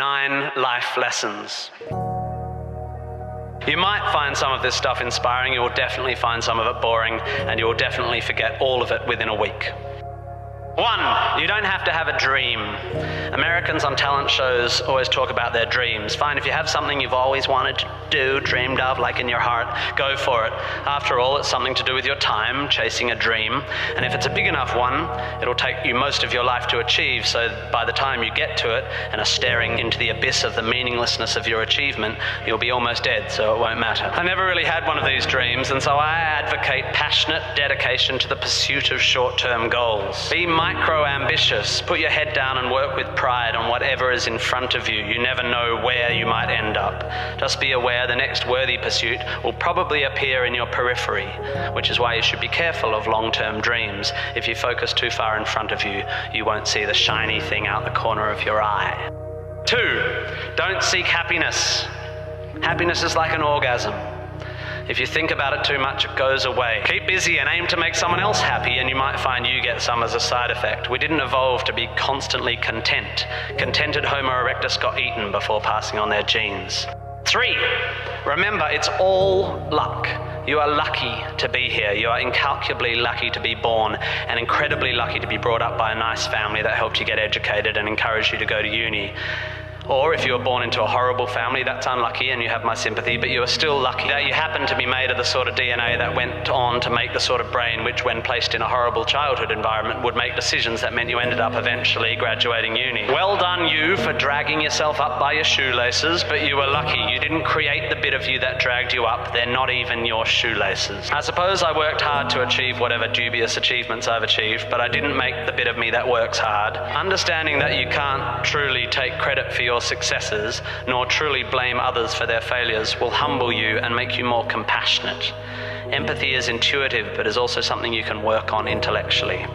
9 life lessons. You might find some of this stuff inspiring, you will definitely find some of it boring, and you will definitely forget all of it within a week. 1, you don't have to have a dream. Americans on talent shows always talk about their dreams. Fine, if you have something you've always wanted to do, dreamed of, like in your heart, go for it. After all, it's something to do with your time, chasing a dream. And if it's a big enough one, it'll take you most of your life to achieve, so by the time you get to it and are staring into the abyss of the meaninglessness of your achievement, you'll be almost dead, so it won't matter. I never really had one of these dreams, and so I advocate passionate dedication to the pursuit of short-term goals. Be micro-ambitious. Put your head down and work with pride on whatever is in front of you. You never know where you might end up. Just be aware the next worthy pursuit will probably appear in your periphery, which is why you should be careful of long-term dreams. If you focus too far in front of you, you won't see the shiny thing out the corner of your eye. 2, don't seek happiness. Happiness is like an orgasm. If you think about it too much, it goes away. Keep busy and aim to make someone else happy, and you might find you get some as a side effect. We didn't evolve to be constantly content. Contented Homo erectus got eaten before passing on their genes. 3, remember, it's all luck. You are lucky to be here. You are incalculably lucky to be born, and incredibly lucky to be brought up by a nice family that helped you get educated and encouraged you to go to uni. Or if you were born into a horrible family, that's unlucky and you have my sympathy, but you are still lucky that you happen to be made of the sort of DNA that went on to make the sort of brain which, when placed in a horrible childhood environment, would make decisions that meant you ended up eventually graduating uni. Well done you for dragging yourself up by your shoelaces, but you were lucky. You didn't create the bit of you that dragged you up. They're not even your shoelaces. I suppose I worked hard to achieve whatever dubious achievements I've achieved, but I didn't make the bit of me that works hard. Understanding that you can't truly take credit for your successes, nor truly blame others for their failures, will humble you and make you more compassionate. Empathy is intuitive, but is also something you can work on intellectually.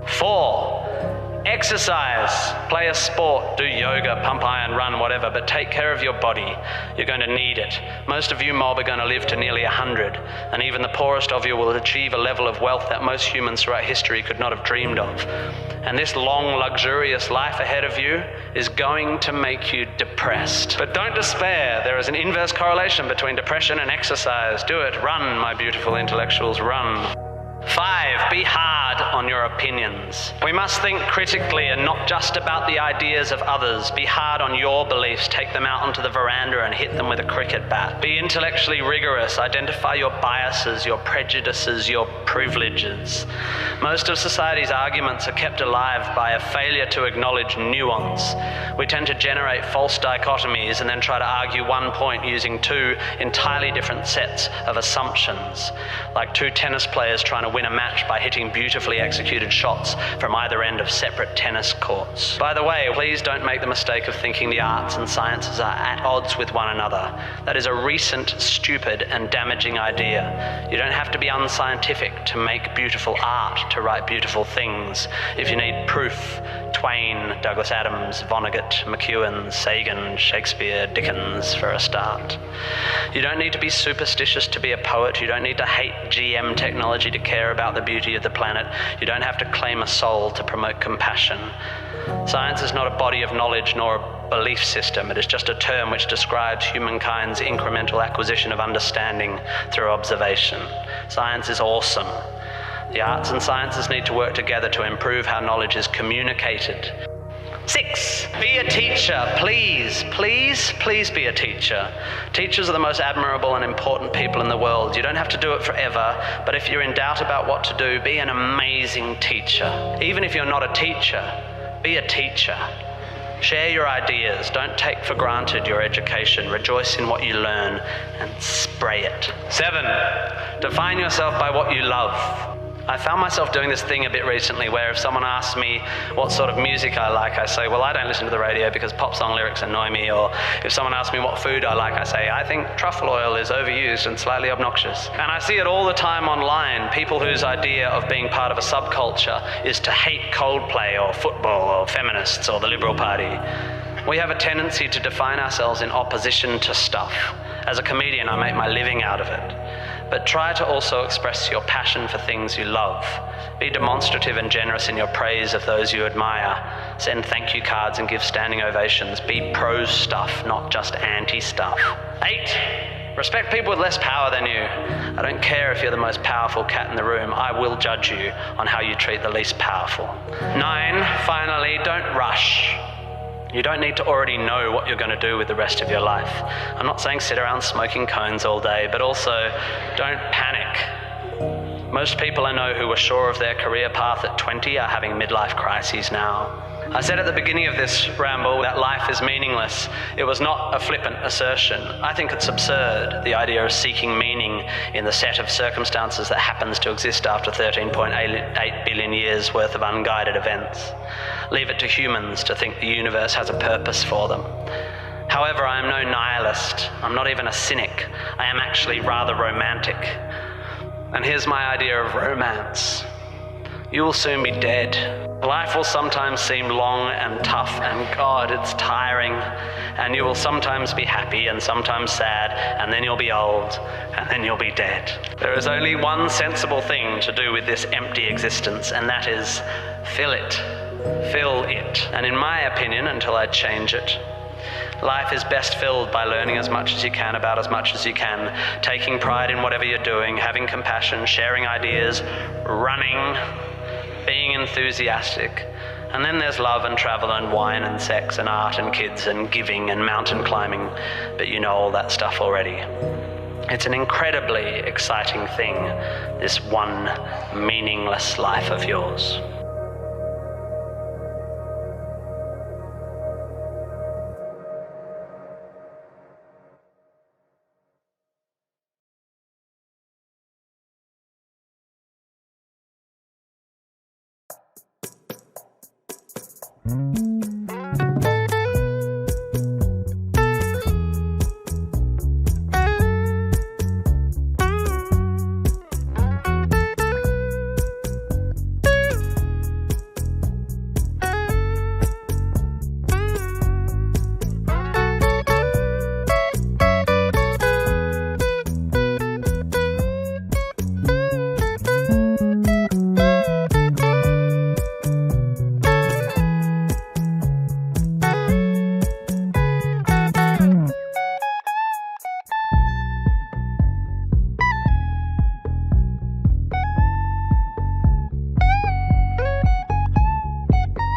4, exercise. Play a sport, do yoga, pump iron, run, whatever, but take care of your body. You're going to need it. Most of you mob are going to live to nearly 100, and even the poorest of you will achieve a level of wealth that most humans throughout history could not have dreamed of. And this long, luxurious life ahead of you is going to make you depressed. But don't despair. There is an inverse correlation between depression and exercise. Do it. Run, my beautiful intellectuals, run. 5, be hard on your opinions. We must think critically and not just about the ideas of others. Be hard on your beliefs. Take them out onto the veranda and hit them with a cricket bat. Be intellectually rigorous. Identify your biases, your prejudices, your privileges. Most of society's arguments are kept alive by a failure to acknowledge nuance. We tend to generate false dichotomies and then try to argue one point using 2 entirely different sets of assumptions, like 2 tennis players trying to win a match by hitting beautifully executed shots from either end of separate tennis courts. By the way, please don't make the mistake of thinking the arts and sciences are at odds with one another. That is a recent, stupid, and damaging idea. You don't have to be unscientific to make beautiful art, to write beautiful things. If you need proof, Twain, Douglas Adams, Vonnegut, McEwen, Sagan, Shakespeare, Dickens for a start. You don't need to be superstitious to be a poet. You don't need to hate GM technology to care about the beauty of the planet. You don't have to claim a soul to promote compassion. Science is not a body of knowledge nor a belief system. It is just a term which describes humankind's incremental acquisition of understanding through observation. Science is awesome. The arts and sciences need to work together to improve how knowledge is communicated. 6, be a teacher. Please, please, please be a teacher. Teachers are the most admirable and important people in the world. You don't have to do it forever, but if you're in doubt about what to do, be an amazing teacher. Even if you're not a teacher, be a teacher. Share your ideas. Don't take for granted your education. Rejoice in what you learn and spray it. 7, define yourself by what you love. I found myself doing this thing a bit recently where if someone asks me what sort of music I like, I say, well, I don't listen to the radio because pop song lyrics annoy me. Or if someone asks me what food I like, I say, I think truffle oil is overused and slightly obnoxious. And I see it all the time online, people whose idea of being part of a subculture is to hate Coldplay or football or feminists or the Liberal Party. We have a tendency to define ourselves in opposition to stuff. As a comedian, I make my living out of it. but try to also express your passion for things you love. Be demonstrative and generous in your praise of those you admire. Send thank you cards and give standing ovations. Be pro stuff, not just anti stuff. 8. Respect people with less power than you. I don't care if you're the most powerful cat in the room. I will judge you on how you treat the least powerful. 9. Finally, don't rush. You don't need to already know what you're going to do with the rest of your life. I'm not saying sit around smoking cones all day, but also don't panic. Most people I know who were sure of their career path at 20 are having midlife crises now. I said at the beginning of this ramble that life is meaningless. It was not a flippant assertion. I think it's absurd, the idea of seeking meaning in the set of circumstances that happens to exist after 13.8 billion years worth of unguided events. Leave it to humans to think the universe has a purpose for them. However, I am no nihilist. I'm not even a cynic. I am actually rather romantic. And here's my idea of romance. You will soon be dead. Life will sometimes seem long and tough, and God, it's tiring. And you will sometimes be happy and sometimes sad, and then you'll be old, and then you'll be dead. There is only one sensible thing to do with this empty existence, and that is fill it. Fill it. And in my opinion, until I change it, life is best filled by learning as much as you can about as much as you can, taking pride in whatever you're doing, having compassion, sharing ideas, running, being enthusiastic. And then there's love and travel and wine and sex and art and kids and giving and mountain climbing, but you know all that stuff already. It's an incredibly exciting thing, this one meaningless life of yours. Mm-hmm.